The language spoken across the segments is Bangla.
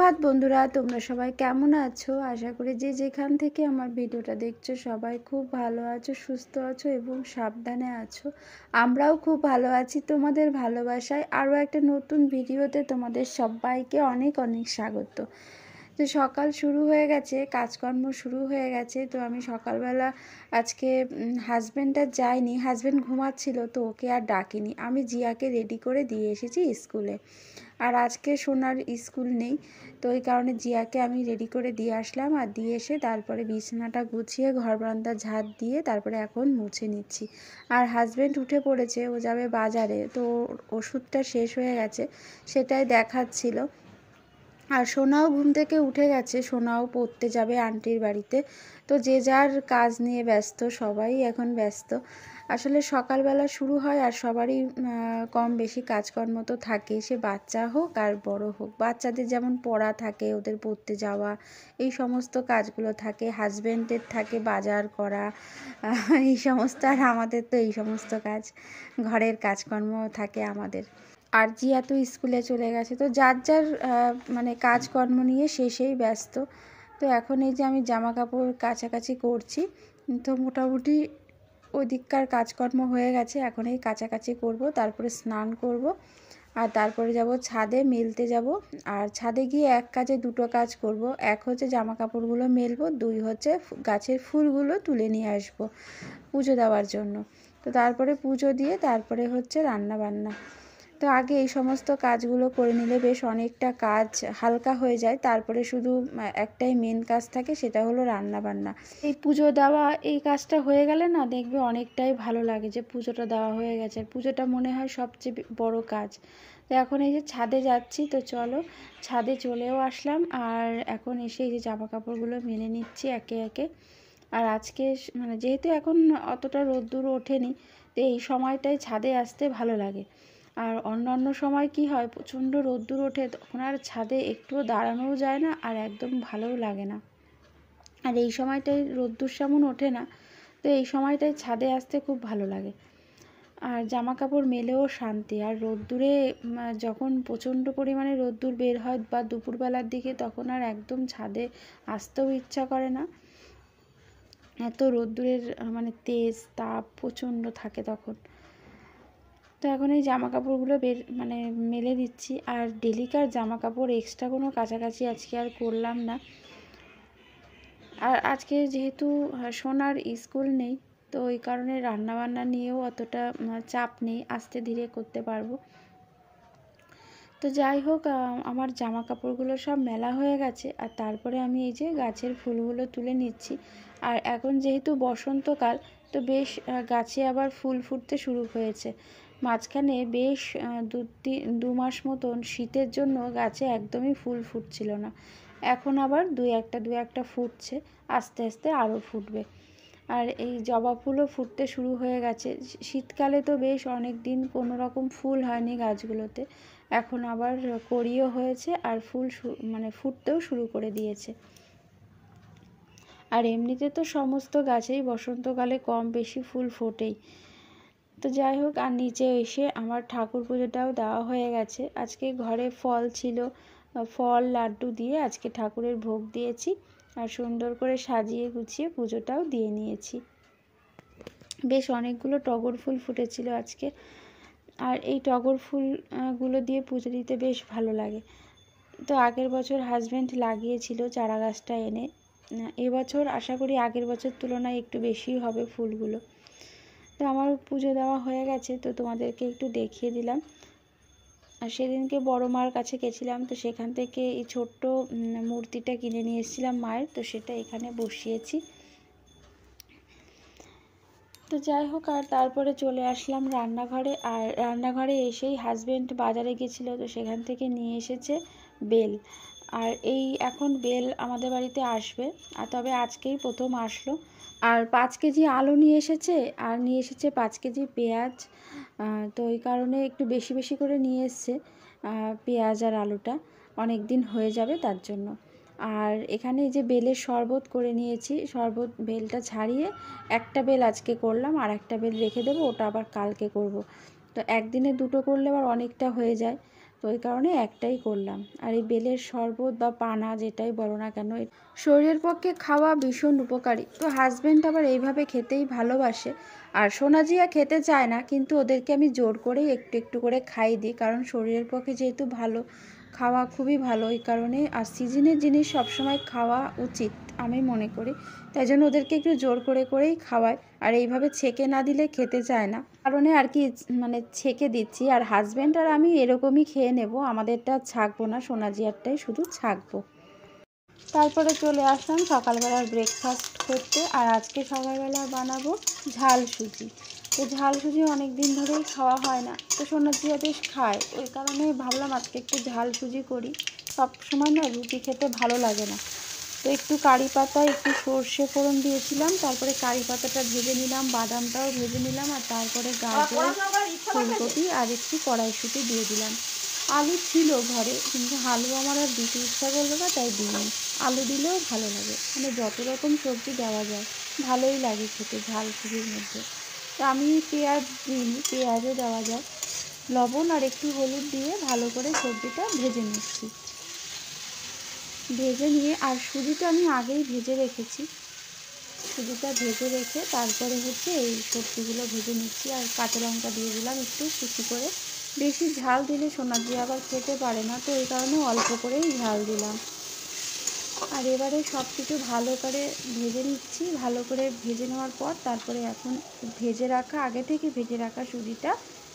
সুপ্রভাত বন্ধুরা, তোমরা সবাই কেমন আছো? আশা করি যে যেখান থেকে আমার ভিডিওটা দেখছো সবাই খুব ভালো আছো, সুস্থ আছো এবং সাবধানে আছো। আমরাও খুব ভালো আছি তোমাদের ভালোবাসায়। আরও একটা নতুন ভিডিওতে তোমাদের সবাইকে অনেক অনেক স্বাগত। তো সকাল শুরু হয়ে গেছে, কাজকর্ম শুরু হয়ে গেছে। তো আমি সকালবেলা আজকে হাজব্যান্ড আর যায়নি, হাজব্যান্ড ঘুমাচ্ছিল, তো ওকে আর ডাকিনি। আমি জিয়াকে রেডি করে দিয়ে এসেছি স্কুলে। আর আজকে সোনার স্কুল নেই, তো ওই কারণে জিয়াকে আমি রেডি করে দিয়ে আসলাম। আর দিয়ে এসে তারপরে বিছানাটা গুছিয়ে ঘর বারান্দা ঝাড় দিয়ে তারপরে এখন মুছে নিচ্ছি। আর হাজব্যান্ড উঠে পড়েছে, ও যাবে বাজারে, তো ওষুধটা শেষ হয়ে গেছে সেটাই দেখাচ্ছিল। আর সোনাও ঘুম থেকে উঠে গেছে, সোনাও পড়তে যাবে আন্টির বাড়িতে। তো যে যার কাজ নিয়ে ব্যস্ত, সবাই এখন ব্যস্ত। আসলে সকালবেলা শুরু হয় আর সবারই কম বেশি কাজকর্ম তো থাকে, সে বাচ্চা হোক আর বড় হোক। বাচ্চাদের যেমন পড়া থাকে, ওদের পড়তে যাওয়া, এই সমস্ত কাজগুলো থাকে। হাজব্যান্ডের থাকে বাজার করা, এই সমস্ত। আর আমাদের তো এই সমস্ত কাজ, ঘরের কাজকর্ম থাকে আমাদের। আর জিয়া তো স্কুলে চলে গেছে, তো যার যার মানে কাজকর্ম নিয়ে সেই ব্যস্ত। তো এখন এই যে আমি জামা কাপড় কাচাকাচি করছি, তো মোটামুটি ওই দিককার কাজকর্ম হয়ে গেছে। এখন এই কাচাকাচি করব, তারপরে স্নান করব, আর তারপরে যাব ছাদে মেলতে যাব। আর ছাদে গিয়ে এক কাজে দুটো কাজ করব। এক হচ্ছে জামা কাপড়গুলো মেলবো, দুই হচ্ছে গাছের ফুলগুলো তুলে নিয়ে আসব পুজো দেওয়ার জন্য। তো তারপরে পুজো দিয়ে তারপরে হচ্ছে রান্না বান্না। তো আগে এই সমস্ত কাজগুলো করে নিলে বেশ অনেকটা কাজ হালকা হয়ে যায়। তারপরে শুধু একটাই মেন কাজ থাকে, সেটা হলো রান্না বান্না। এই পুজো দেওয়া এই কাজটা হয়ে গেলে না, দেখবে অনেকটাই ভালো লাগে যে পুজোটা দেওয়া হয়ে গেছে। পুজোটা মনে হয় সবচেয়ে বড় কাজ। তো এখন এই যে ছাদে যাচ্ছি, তো চলো ছাদে চলেও আসলাম। আর এখন এসে এই যে জামা কাপড়গুলো মেলে নিচ্ছি একে একে। আর আজকে মানে যেহেতু এখন অতটা রোদ্দুর ওঠেনি, তো এই সময়টাই ছাদে আসতে ভালো লাগে। আর অন্য সময় কি হয়, প্রচণ্ড রোদ্দুর ওঠে, তখন আর ছাদে একটুও দাঁড়ানোও যায় না, আর একদম ভালোও লাগে না। আর এই সময়টাই রোদ্দুর সেমন ওঠে না, তো এই সময়টায় ছাদে আসতে খুব ভালো লাগে। আর জামা কাপড় মেলেও শান্তি। আর রোদ্দুরে যখন প্রচণ্ড পরিমাণে রোদ্দুর বের হয় বা দুপুরবেলার দিকে, তখন আর একদম ছাদে আসতেও ইচ্ছা করে না। এত রোদ্দুরের মানে তেজ তাপ প্রচণ্ড থাকে তখন। তো এখন এই জামা কাপড়গুলো মানে মেলে দিচ্ছি। আর ডেলিকার জামা কাপড় এক্সট্রা কোনো কাছাকাছি আজকে আর করলাম না। আর আজকে যেহেতু সোনার স্কুল নেই, তো ওই কারণে রান্নাবান্না নিয়েও অতটা চাপ নেই, আস্তে ধীরে করতে পারবো। তো যাই হোক, আমার জামা কাপড়গুলো সব মেলা হয়ে গেছে। আর তারপরে আমি এই যে গাছের ফুলগুলো তুলে নিচ্ছি। আর এখন যেহেতু বসন্তকাল, তো বেশ গাছে আবার ফুল ফুটতে শুরু হয়েছে। মাঝখানে বেশ 2 মাস মতন শীতের জন্য গাছে একদমই ফুল ফুটছিল না। এখন আবার দু একটা ফুটছে, আস্তে আস্তে আরও ফুটবে। আর এই জবা ফুলও ফুটতে শুরু হয়ে গেছে। শীতকালে তো বেশ অনেক দিন কোনো রকম ফুল হয়নি গাছগুলোতে, এখন আবার কড়িও হয়েছে আর ফুল মানে ফুটতেও শুরু করে দিয়েছে। আর এমনিতে তো সমস্ত গাছেই বসন্তকালে কম বেশি ফুল ফোটেই। তো যাই হোক, আর নিচে এসে আমার ঠাকুর পুজোটাও দেওয়া হয়ে গেছে। আজকে ঘরে ফল ছিল, ফল লাড্ডু দিয়ে আজকে ঠাকুরের ভোগ দিয়েছি। আর সুন্দর করে সাজিয়ে গুছিয়ে পুজোটাও দিয়ে নিয়েছি। বেশ অনেকগুলো টগর ফুল ফুটেছিল আজকে। আর এই টগর ফুলগুলো দিয়ে পুজো দিতে বেশ ভালো লাগে। তো আগের বছর হাজব্যান্ড লাগিয়েছিল চারা গাছটা এনে। এবছর আশা করি আগের বছর তুলনায় একটু বেশি হবে ফুলগুলো। তো আমার পুজো দেওয়া হয়ে গেছে, তো তোমাদেরকে একটু দেখিয়ে দিলাম। আর সেদিনকে বড় মার কাছে গেছিলাম, তো সেখান থেকে এই ছোট্ট মূর্তিটা কিনে নিয়ে এসেছিলাম মায়ের, তো সেটা এখানে বসিয়েছি। তো যাই হোক, আর তারপরে চলে আসলাম রান্নাঘরে। আর রান্নাঘরে এসেই হাজব্যান্ড বাজারে গেছিলো, তো সেখান থেকে নিয়ে এসেছে বেল। আর এই এখন বেল আমাদের বাড়িতে আসবে, আর তবে আজকেই প্রথম আসলো। আর 5 কেজি আলু নিয়ে এসেছে, আর নিয়ে এসেছে 5 কেজি পেঁয়াজ। তো ওই কারণে একটু বেশি বেশি করে নিয়ে এসছে পেঁয়াজ আর আলুটা, অনেক দিন হয়ে যাবে তার জন্য। আর এখানে এই যে বেলের শরবত করে নিয়েছি, শরবত বেলটা ছাড়িয়ে একটা বেল আজকে করলাম, আর একটা বেল রেখে দেবো, ওটা আবার কালকে করব। তো একদিনে দুটো করলে আবার অনেকটা হয়ে যায়। তো তো ওই কারণে একটাই করলাম। আর এই বেলের শরবত বা পানা যেটাই বলো না কেন, শরীরের পক্ষে খাওয়া ভীষণ উপকারী। তো হাজব্যান্ড আবার এইভাবে খেতেই ভালোবাসে। আর সোনাজিয়া খেতে চায় না, কিন্তু ওদেরকে আমি জোর করেই একটু একটু করে খাই দিই, কারণ শরীরের পক্ষে যেহেতু ভালো, খাওয়া খুবই ভালো। এই কারণে আর সিজনের জিনিস সবসময় খাওয়া উচিত আমি মনে করি। তাই জন্য ওদেরকে একটু জোর করেই খাওয়াই। আর এইভাবে ছেঁকে না দিলে খেতে চায় না, কারণে আর কি মানে ছেঁকে দিচ্ছি। আর হাজব্যান্ড আর আমি এরকমই খেয়ে নেব, আমাদেরটা ছাঁকবো না, সোনাজিয়ারটাই শুধু ছাঁকবো। তারপরে চলে আসলাম সকালবেলার ব্রেকফাস্ট করতে। আর আজকে সকালবেলা বানাবো ঝাল সুজি। তো ঝাল সুজি অনেক দিন ধরেই খাওয়া হয় না, তো সোনাজিয়া বেশ খায়, ওই কারণে ভাবলাম আজকে একটু ঝাল সুজি করি। সব সময় না রুটি খেতে ভালো লাগে না। তো একটু কারি পাতা, একটু সর্ষে ফোড়ন দিয়েছিলাম, তারপরে কারি পাতাটা ভেজে নিলাম, বাদামটাও ভেজে নিলাম, আর তারপরে গাজর, ফুলকপি আর একটু কড়াইশুঁটি দিয়ে দিলাম। আলু ছিল ঘরে, কিন্তু আলু আমার আর দিতে ইচ্ছা করলো না, তাই দিইনি। আলু দিলেও ভালো লাগে, মানে যত রকম সবজি দেওয়া যায় ভালোই লাগে খেতে ঝাল সুজির মধ্যে। তো আমি পেঁয়াজ দিইনি, পেঁয়াজও দেওয়া যায়। লবণ আর একটু হলুদ দিয়ে ভালো করে সবজিটা ভেজে নিচ্ছি। ভেজে নিয়ে, আর সুজিটা আমি আগেই ভেজে রেখেছি, সুজিটা ভেজে রেখে তারপরে হচ্ছে এই সবজিগুলো ভেজে নিচ্ছি। আর কাঁচা লঙ্কা দিয়ে দিলাম একটু কুচি করে। বেশি ঝাল দিলে সোনাজি আবার খেতে পারে না, তো এই কারণে অল্প করেই ঝাল দিলাম। আর এবারে সব কিছু ভালো করে ভেজে নিচ্ছি। ভালো করে ভেজে নেওয়ার পর তারপরে এখন আগে থেকে ভেজে রাখা সুজিটা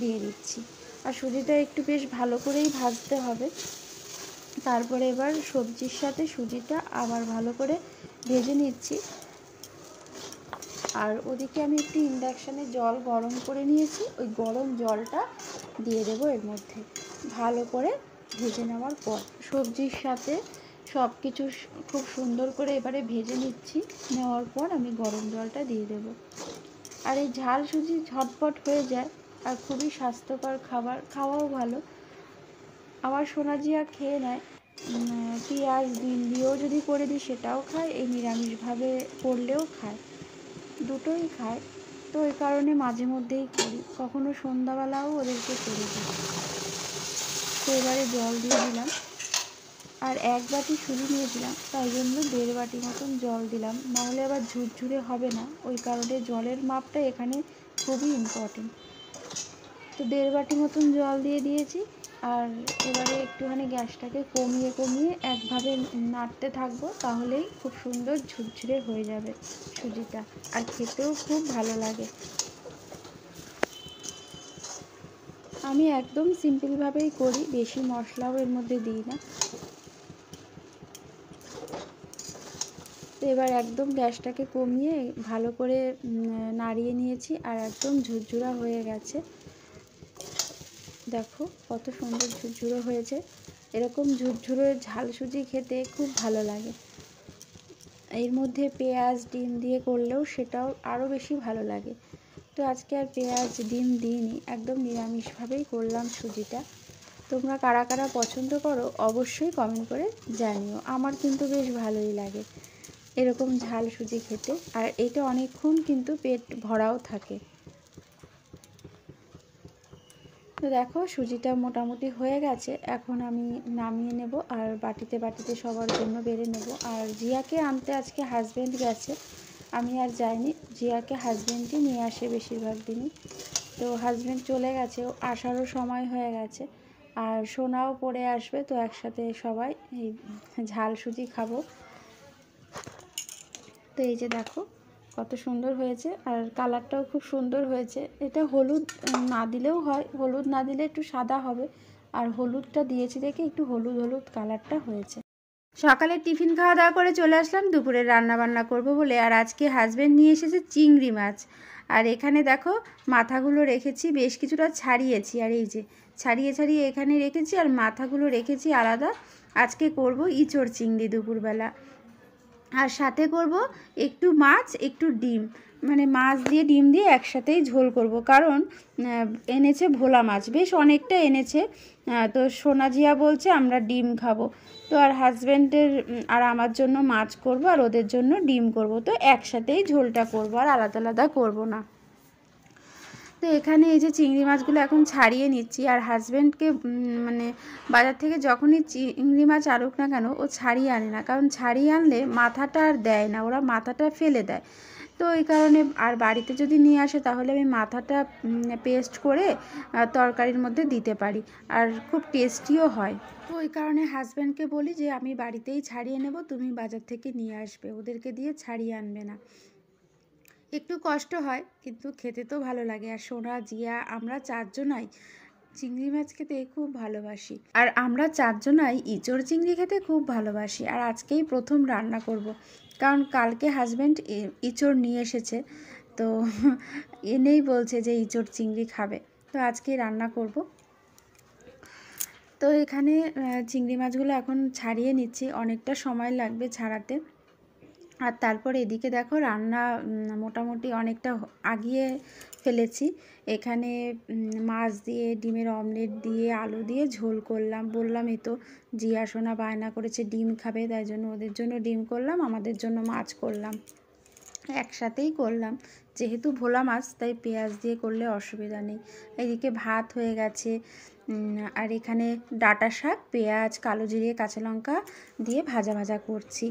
দিয়ে দিচ্ছি। আর সুজিটা একটু বেশ ভালো করেই ভাজতে হবে। তারপরে এবার সবজির সাথে সুজিটা আবার ভালো করে ভেজে নিচ্ছি। আর ওদিকে আমি একটু ইন্ডাকশানে জল গরম করে নিয়েছি, ওই গরম জলটা দিয়ে দেবো এর মধ্যে। ভালো করে ভেজে নেওয়ার পর সবজির সাথে সব কিছু খুব সুন্দর করে এবারে ভেজে নিচ্ছি। নেওয়ার পর আমি গরম জলটা দিয়ে দেব। আর এই ঝাল সুজি ঝটপট হয়ে যায়, আর খুবই স্বাস্থ্যকর খাবার, খাওয়াও ভালো। আমার সোনাজিয়া খেয়ে নেয়, পেঁয়াজ ডিম দিয়েও যদি করে দিই সেটাও খায়, এই নিরামিষভাবে করলেও খায়, দুটোই খায়। তো এই কারণে মাঝে মধ্যেই করি, কখনো সন্ধ্যাবেলাও ওদেরকে করে দিই। তো এবারে জল দিয়ে দিলাম, আর 1 বাটি সুজি নিয়েছিলাম, তাই জন্য 1.5 বাটি মতন জল দিলাম, নাহলে আবার ঝুরঝুরে হবে না। ওই কারণে জলের মাপটা এখানে খুবই ইম্পর্টেন্ট। তো 1.5 বাটি মতন জল দিয়ে দিয়েছি। আর এবারে একটুখানি গ্যাসটাকে কমিয়ে একভাবে নাড়তে থাকবো, তাহলেই খুব সুন্দর ঝুরঝুরে হয়ে যাবে সুজিটা, আর খেতেও খুব ভালো লাগে। আমি একদম সিম্পলভাবেই করি, বেশি মশলাও এর মধ্যে দিই না। তো এবার একদম গ্যাসটাকে কমিয়ে ভালো করে নাড়িয়ে নিয়েছি, আর একদম ঝুরঝুরা হয়ে গেছে। দেখো কত সুন্দর ঝুরঝুরো হয়েছে। এরকম ঝুরঝুরে ঝাল সুজি খেতে খুব ভালো লাগে। এর মধ্যে পেঁয়াজ ডিম দিয়ে করলেও সেটাও আরও বেশি ভালো লাগে। তো আজকে আর পেঁয়াজ ডিম দিইনি, একদম নিরামিষভাবেই করলাম সুজিটা। তোমরা কারা কারা পছন্দ করো অবশ্যই কমেন্ট করে জানিও। আমার কিন্তু বেশ ভালোই লাগে এরকম ঝাল সুজি খেতে, আর এটা অনেকক্ষণ কিন্তু পেট ভরাও থাকে। তো দেখো সুজিটা মোটামুটি হয়ে গেছে, এখন আমি নামিয়ে নেব, আর বাটিতে সবার জন্য বেড়ে নেব। আর জিয়াকে আনতে আজকে হাজব্যান্ড গেছে, আমি আর যাইনি, জিয়াকে হাজব্যান্ডই নিয়ে আসে বেশিরভাগ দিনই। তো হাজব্যান্ড চলে গেছে, আসারও সময় হয়ে গেছে, আর সোনাও পড়ে আসবে, তো একসাথে সবাই এই ঝাল সুজি খাবো। তো এই যে দেখো কত সুন্দর হয়েছে, আর কালারটাও খুব সুন্দর হয়েছে। এটা হলুদ না দিলেও হয়, হলুদ না দিলে একটু সাদা হবে, আর হলুদটা দিয়েছি দেখে একটু হলুদ কালারটা হয়েছে। সকালে টিফিন খাওয়া দাওয়া করে চলে আসলাম দুপুরে রান্না বান্না করব বলে। আর আজকে হাজব্যান্ড নিয়ে এসেছে চিংড়ি মাছ, আর এখানে দেখো মাথাগুলো রেখেছি, বেশ কিছুটা ছাড়িয়েছি, আর এই যে ছাড়িয়ে এখানে রেখেছি, আর মাথাগুলো রেখেছি আলাদা। আজকে করব ইঁচড় চিংড়ি দুপুরবেলা, আর সাথে করব একটু মাছ একটু ডিম, মানে মাছ দিয়ে ডিম দিয়ে একসাথেই ঝোল করব, কারণ এনেছে ভোলা মাছ, বেশ অনেকটা এনেছে। তো সোনাজিয়া বলছে আমরা ডিম খাবো, তো আর হাজব্যান্ডের আর আমার জন্য মাছ করব, আর ওদের জন্য ডিম করব, তো একসাথেই ঝোলটা করব, আর আলাদা আলাদা করব না। তো এখানে এই যে চিংড়ি মাছগুলো এখন ছাড়িয়ে নিচ্ছি, আর হাজব্যান্ডকে মানে বাজার থেকে যখনই চিংড়ি মাছ আনুক না কেন ও ছাড়িয়ে আনে না, কারণ ছাড়িয়ে আনলে মাথাটা আর দেয় না, ওরা মাথাটা ফেলে দেয়। তো এই কারণে, আর বাড়িতে যদি নিয়ে আসে তাহলে আমি মাথাটা পেস্ট করে তরকারির মধ্যে দিতে পারি, আর খুব টেস্টিও হয়। তো ওই কারণে হাজব্যান্ডকে বলি যে আমি বাড়িতেই ছাড়িয়ে নেব, তুমি বাজার থেকে নিয়ে আসবে, ওদেরকে দিয়ে ছাড়িয়ে আনবে না। একটু কষ্ট হয় কিন্তু খেতে তো ভালো লাগে। আর সোনা, জিয়া, আমরা চারজনাই চিংড়ি মাছ খেতে খুব ভালোবাসি, আর আমরা চারজনাই ইঁচড় চিংড়ি খেতে খুব ভালোবাসি। আর আজকেই প্রথম রান্না করব, কারণ কালকে হাজব্যান্ড ইঁচড় নিয়ে এসেছে, তো এনেই বলছে যে ইঁচড় চিংড়ি খাবে, তো আজকেই রান্না করব। তো এখানে চিংড়ি মাছগুলো এখন ছাড়িয়ে নিচ্ছি, অনেকটা সময় লাগবে ছাড়াতে। আর তারপর এদিকে দেখো রান্না মোটামুটি অনেকটা আগিয়ে ফেলেছি। এখানে মাছ দিয়ে, ডিমের অমলেট দিয়ে, আলু দিয়ে ঝোল করলাম। বললামই তো, জিয়া সোনা বায়না করেছে ডিম খাবে, তাই জন্য ওদের জন্য ডিম করলাম, আমাদের জন্য মাছ করলাম, একসাথেই করলাম। যেহেতু ভোলা মাছ তাই পেঁয়াজ দিয়ে করলে অসুবিধা নেই। এদিকে ভাত হয়ে গেছে, আর এখানে ডাঁটা শাক, পেঁয়াজ, কালো জিরে, কাঁচা লঙ্কা দিয়ে ভাজা ভাজা করছি।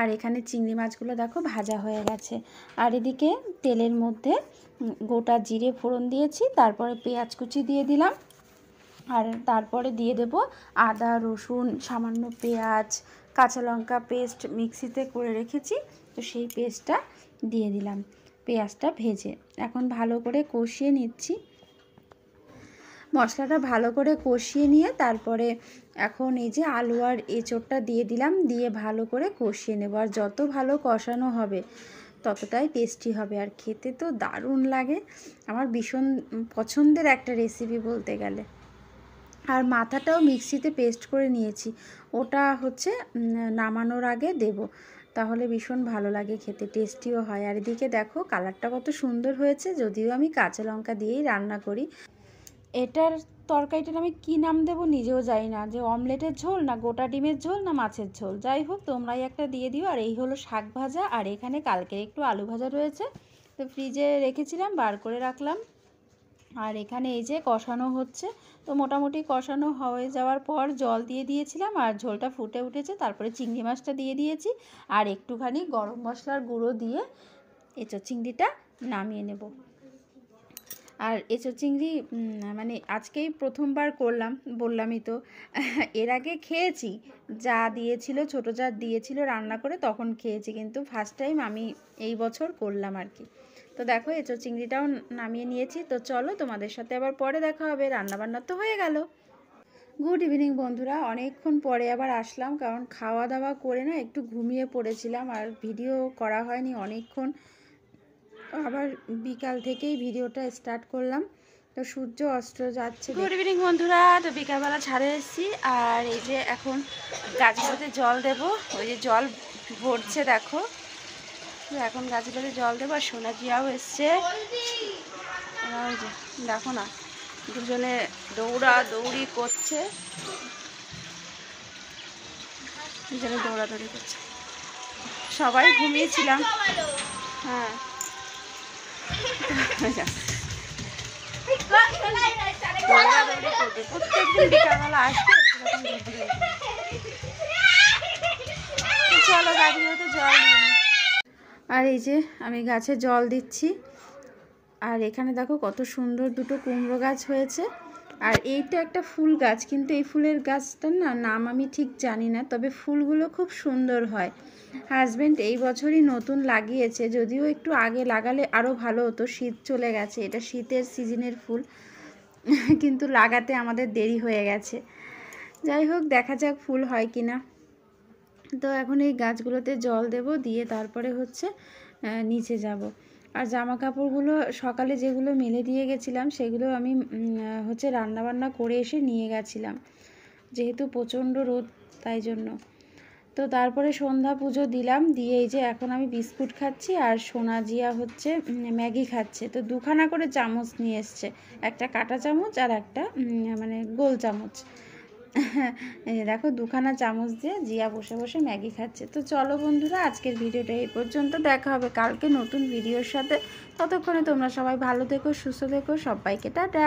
আর এখানে চিংড়ি মাছগুলো দেখো ভাজা হয়ে গেছে। আর এদিকে তেলের মধ্যে গোটা জিরে ফোড়ন দিয়েছি, তারপরে পেঁয়াজ কুচি দিয়ে দিলাম, আর তারপরে দিয়ে দেব আদা, রসুন, সামান্য পেঁয়াজ, কাঁচা লঙ্কা পেস্ট মিক্সিতে করে রেখেছি, তো সেই পেস্টটা দিয়ে দিলাম পেঁয়াজটা ভেজে। এখন ভালো করে কষিয়ে নিচ্ছি, মশলাটা ভালো করে কষিয়ে নিয়ে তারপরে এখন এই যে আলু আর এঁচোড়টা দিয়ে দিলাম, দিয়ে ভালো করে কষিয়ে নেব। আর যত ভালো কষানো হবে ততটাই টেস্টি হবে, আর খেতে তো দারুণ লাগে। আমার ভীষণ পছন্দের একটা রেসিপি বলতে গেলে। আর মাথাটাও মিক্সিতে পেস্ট করে নিয়েছি, ওটা হচ্ছে নামানোর আগে দেব, তাহলে ভীষণ ভালো লাগে খেতে, টেস্টিও হয়। আর এদিকে দেখো কালারটা কত সুন্দর হয়েছে, যদিও আমি কাঁচা লঙ্কা দিয়েই রান্না করি। এটার তরকারিটার আমি কী নাম দেবো নিজেও জানি না, যে অমলেটের ঝোল না গোটা ডিমের ঝোল না মাছের ঝোল, যাই হোক তোমরাই একটা দিয়ে দিও। আর এই হলো শাক ভাজা, আর এখানে কালকের একটু আলু ভাজা রয়েছে, তো ফ্রিজে রেখেছিলাম, বার করে রাখলাম। আর এখানে এই যে কষানো হচ্ছে, তো মোটামুটি কষানো হয়ে যাওয়ার পর জল দিয়ে দিয়েছিলাম, আর ঝোলটা ফুটে উঠেছে, তারপরে চিংড়ি মাছটা দিয়ে দিয়েছি, আর একটুখানি গরম মশলার গুঁড়ো দিয়ে এঁচোড় চিংড়িটা নামিয়ে নেব। আর এঁচোড় চিংড়ি মানে আজকেই প্রথমবার করলাম, বললামই তো। এর আগে খেয়েছি, যা দিয়েছিল, ছোটো যা দিয়েছিল রান্না করে তখন খেয়েছি, কিন্তু ফার্স্ট টাইম আমি এই বছর করলাম আর কি। তো দেখো এঁচোড় চিংড়িটাও নামিয়ে নিয়েছি, তো চলো তোমাদের সাথে আবার পরে দেখা হবে। রান্নাবান্না তো হয়ে গেল। গুড ইভিনিং বন্ধুরা, অনেকক্ষণ পরে আবার আসলাম, কারণ খাওয়া দাওয়া করে না একটু ঘুমিয়ে পড়েছিলাম, আর ভিডিও করা হয়নি অনেকক্ষণ। আবার বিকাল থেকেই ভিডিওটা স্টার্ট করলাম, তো সূর্য অস্ত যাচ্ছে। গুড ইভিনিং বন্ধুরা, তো বিকালবেলা ছাড়ে এসেছি, আর এই যে এখন গাছগুলোতে জল দেব, ওই যে জল ভরছে দেখো, তো এখন গাছগুলোতে জল দেবো। আর সোনা জিয়াও এসছে, ওই যে দেখো না, দুজনে দৌড়াদৌড়ি করছে, দুজনে দৌড়াদৌড়ি করছে। সবাই ঘুমিয়েছিলাম, হ্যাঁ প্রত্যেকদিন বিকালবেলা আসবে। চলো গাছগুলোতে জল দিই। আর এই যে আমি গাছে জল দিচ্ছি, আর এখানে দেখো কত সুন্দর দুটো কুমড়ো গাছ হয়েছে। আর এইটা একটা ফুল গাছ, কিন্তু এই ফুলের গাছটার নাম আমি ঠিক জানি না, তবে ফুলগুলো খুব সুন্দর হয়। হাজব্যান্ড এই বছরই নতুন লাগিয়েছে, যদিও একটু আগে লাগালে আরও ভালো হতো, শীত চলে গেছে, এটা শীতের সিজনের ফুল, কিন্তু লাগাতে আমাদের দেরি হয়ে গেছে। যাই হোক দেখা যাক ফুল হয় কি না। তো এখন এই গাছগুলোতে জল দেব, দিয়ে তারপরে হচ্ছে নিচে যাব। আর জামা কাপড়গুলো সকালে যেগুলো মেলে দিয়ে গেছিলাম সেগুলো আমি হচ্ছে রান্নাবান্না করে এসে নিয়ে গেছিলাম, যেহেতু প্রচণ্ড রোদ তাই জন্য। তো তারপরে সন্ধ্যা পুজো দিলাম, দিয়ে এই যে এখন আমি বিস্কুট খাচ্ছি, আর সোনা জিয়া হচ্ছে ম্যাগি খাচ্ছে। তো দুখানা করে চামচ নিয়ে এসছে, একটা কাঁটা চামচ আর একটা মানে গোল চামচ। এই যে দেখো দুখানা চামচ দিয়ে জিয়া বসে বসে ম্যাগি খাচ্ছে। তো চলো বন্ধুরা, আজকের ভিডিওটা এই পর্যন্ত, দেখা হবে কালকে নতুন ভিডিওর সাথে। ততক্ষণে তোমরা সবাই ভালো থেকো, সুস্থ থেকো, সবাইকে টাটা।